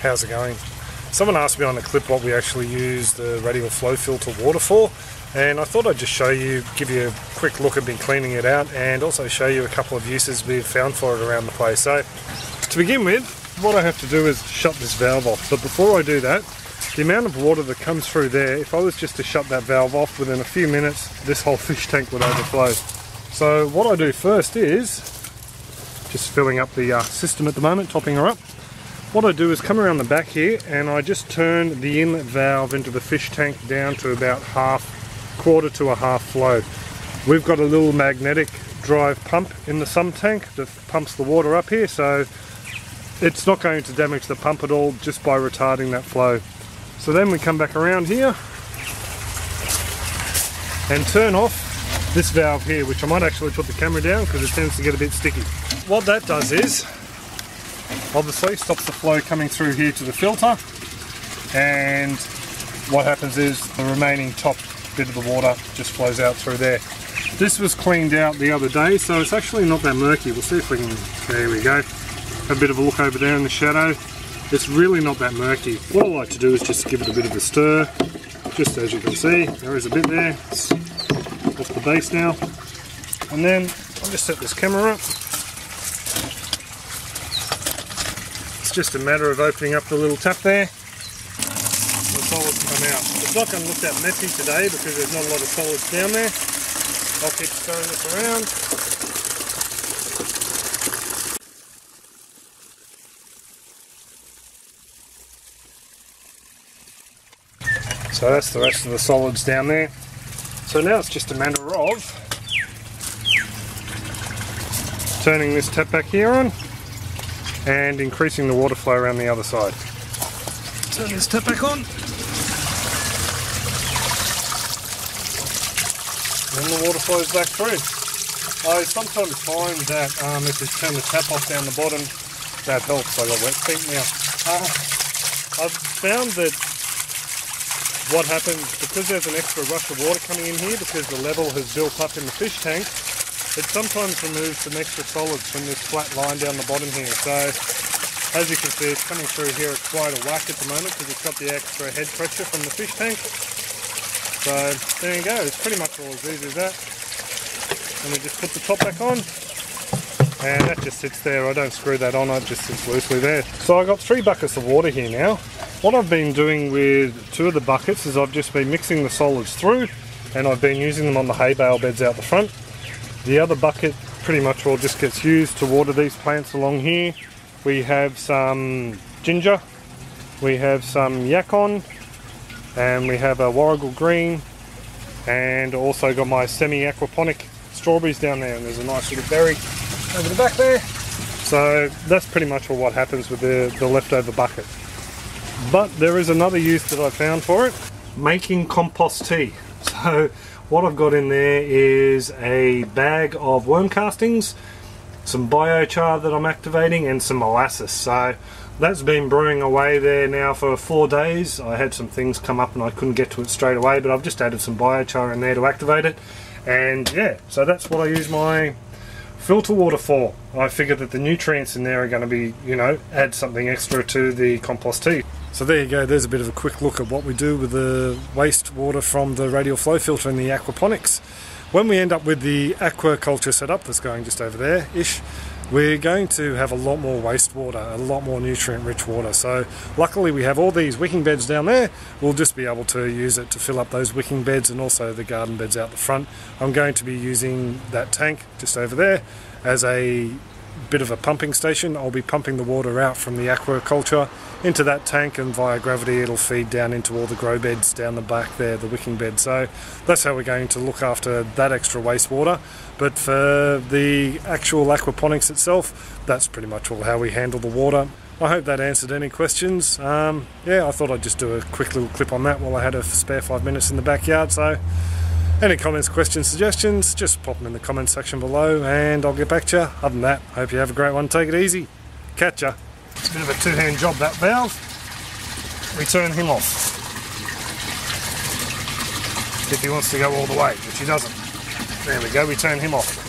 How's it going? Someone asked me on a clip what we actually use the Radial flow filter water for, and I thought I'd just show you, give you a quick look at me cleaning it out, and also show you a couple of uses we've found for it around the place. So to begin with, what I have to do is shut this valve off, but before I do that, the amount of water that comes through there, if I was just to shut that valve off, within a few minutes this whole fish tank would overflow. So what I do first is just filling up the system at the moment, topping her up. What I do is come around the back here and I just turn the inlet valve into the fish tank down to about quarter to a half flow. We've got a little magnetic drive pump in the sump tank that pumps the water up here, so it's not going to damage the pump at all just by retarding that flow. So then we come back around here and turn off this valve here, which I might actually put the camera down because it tends to get a bit sticky. What that does is obviously stops the flow coming through here to the filter, and what happens is the remaining top bit of the water just flows out through there. This was cleaned out the other day, so it's actually not that murky. We'll see if we can, there we go. Have a bit of a look over there in the shadow. It's really not that murky. What I like to do is just give it a bit of a stir, just as you can see, there is a bit there. It's off the base now. And then I'll just set this camera up. Just a matter of opening up the little tap there, the solids come out. It's not going to look that messy today because there's not a lot of solids down there. I'll keep stirring this around. So that's the rest of the solids down there. So now it's just a matter of turning this tap back here on and increasing the water flow around the other side. Turn this tap back on. And the water flows back through. I sometimes find that if you turn the tap off down the bottom, that helps. I got wet feet now. I've found that what happens, because there's an extra rush of water coming in here, because the level has built up in the fish tank, it sometimes removes some extra solids from this flat line down the bottom here. So as you can see, it's coming through here at quite a whack at the moment because it's got the extra head pressure from the fish tank. So there you go, it's pretty much all as easy as that. And we just put the top back on and that just sits there. I don't screw that on, it just sits loosely there. So I've got 3 buckets of water here now. What I've been doing with 2 of the buckets is I've just been mixing the solids through, and I've been using them on the hay bale beds out the front. The other bucket pretty much all just gets used to water these plants along here. We have some ginger, we have some yacon, and we have a warrigal green, and also got my semi-aquaponic strawberries down there, and there's a nice little berry over the back there. So that's pretty much all what happens with the leftover bucket. But there is another use that I found for it, making compost tea. So what I've got in there is a bag of worm castings, some biochar that I'm activating, and some molasses. So that's been brewing away there now for 4 days. I had some things come up and I couldn't get to it straight away, but I've just added some biochar in there to activate it. And yeah, so that's what I use my filter water for. I figured that the nutrients in there are going to be, you know, add something extra to the compost tea. So there you go, there's a bit of a quick look at what we do with the wastewater from the radial flow filter in the aquaponics. When we end up with the aquaculture setup that's going just over there-ish, we're going to have a lot more wastewater, a lot more nutrient-rich water. So luckily we have all these wicking beds down there. We'll just be able to use it to fill up those wicking beds and also the garden beds out the front. I'm going to be using that tank just over there as a bit of a pumping station. I'll be pumping the water out from the aquaculture into that tank, and via gravity it'll feed down into all the grow beds down the back there, the wicking bed. So that's how we're going to look after that extra wastewater. But for the actual aquaponics itself, that's pretty much all how we handle the water. I hope that answered any questions. Yeah, I thought I'd just do a quick little clip on that while I had a spare 5 minutes in the backyard. So any comments, questions, suggestions, just pop them in the comments section below and I'll get back to you. Other than that, hope you have a great one. Take it easy. Catch ya. It's a bit of a two-hand job, that valve. We turn him off if he wants to go all the way, which he doesn't. There we go, we turn him off.